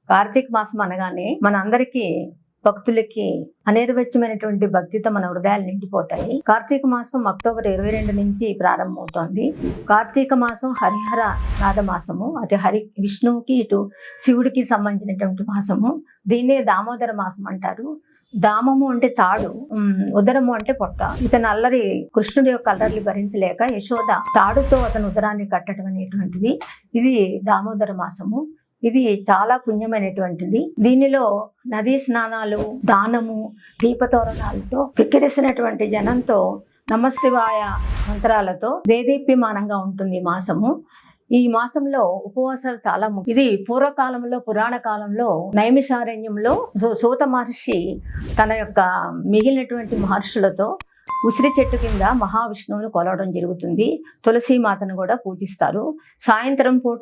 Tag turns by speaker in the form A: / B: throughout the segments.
A: కార్తీక మాసం అనగానే మనందరికీ భక్తులకి అనిర్వచ్యమైనటువంటి భక్తితో మన హృదయాలు నిండిపోతాయి. కార్తీక మాసం అక్టోబర్ 22 నుంచి ప్రారంభమవుతోంది. కార్తీక మాసం హరిహర నాద మాసము. అటు విష్ణువుకి ఇటు శివుడికి సంబంధించినటువంటి మాసము. దీన్నే దామోదర మాసం అంటారు. దామము అంటే తాడు, ఉదరము అంటే పొట్ట. ఇతను అల్లరి కృష్ణుడి యొక్క అల్లర్లు భరించలేక యశోద తాడుతో అతను ఉదరాన్ని కట్టడం అనేటువంటిది. ఇది దామోదర మాసము. ఇది చాలా పుణ్యమైనటువంటిది. దీనిలో నదీ స్నానాలు, దానము, దీపతోరణాలతో కిక్కిరిసినటువంటి జనంతో నమశివాయ మంత్రాలతో దేదీప్యమానంగా ఉంటుంది ఈ మాసము. ఈ మాసంలో ఉపవాసాలు చాలా ముఖ్యం. ఇది పూర్వకాలంలో, పురాణ కాలంలో నైమిషారణ్యంలో సూత మహర్షి తన యొక్క మిగిలినటువంటి మహర్షులతో ఉసిరి చెట్టు కింద మహావిష్ణువును కొలవడం జరుగుతుంది. తులసీమాతను కూడా పూజిస్తారు. సాయంత్రం పూట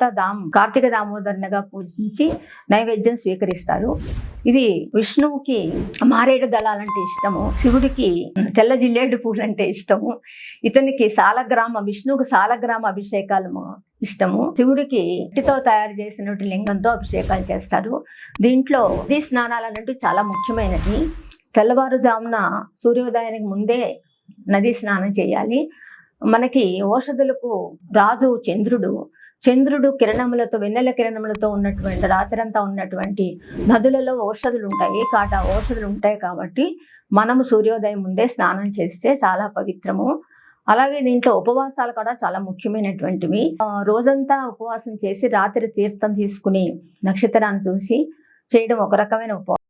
A: కార్తీక దామోదరునిగా పూజించి నైవేద్యం స్వీకరిస్తారు. ఇది విష్ణువుకి మారేడు దళాలంటే ఇష్టము, శివుడికి తెల్ల జిల్లేడు పూలంటే ఇష్టము, ఇతనికి విష్ణువుకి సాలగ్రామ అభిషేకాలు ఇష్టము, శివుడికి మట్టితో తయారు చేసినటువంటి లింగంతో అభిషేకాలు చేస్తారు. దీంట్లో నదీ స్నానాలు అన్నట్టు చాలా ముఖ్యమైనది. తెల్లవారుజామున సూర్యోదయానికి ముందే నదీ స్నానం చేయాలి. మనకి ఔషధులకు రాజు చంద్రుడు కిరణములతో, వెన్నెల కిరణములతో ఉన్నటువంటి రాత్రంతా ఉన్నటువంటి నదులలో ఔషధులు ఉంటాయి కాబట్టి మనము సూర్యోదయం ముందే స్నానం చేస్తే చాలా పవిత్రము. అలాగే దీంట్లో ఉపవాసాలు కూడా చాలా ముఖ్యమైనటువంటివి. రోజంతా ఉపవాసం చేసి రాత్రి తీర్థం తీసుకుని నక్షత్రాన్ని చూసి చేయడం ఒక రకమైన ఉపవాసం.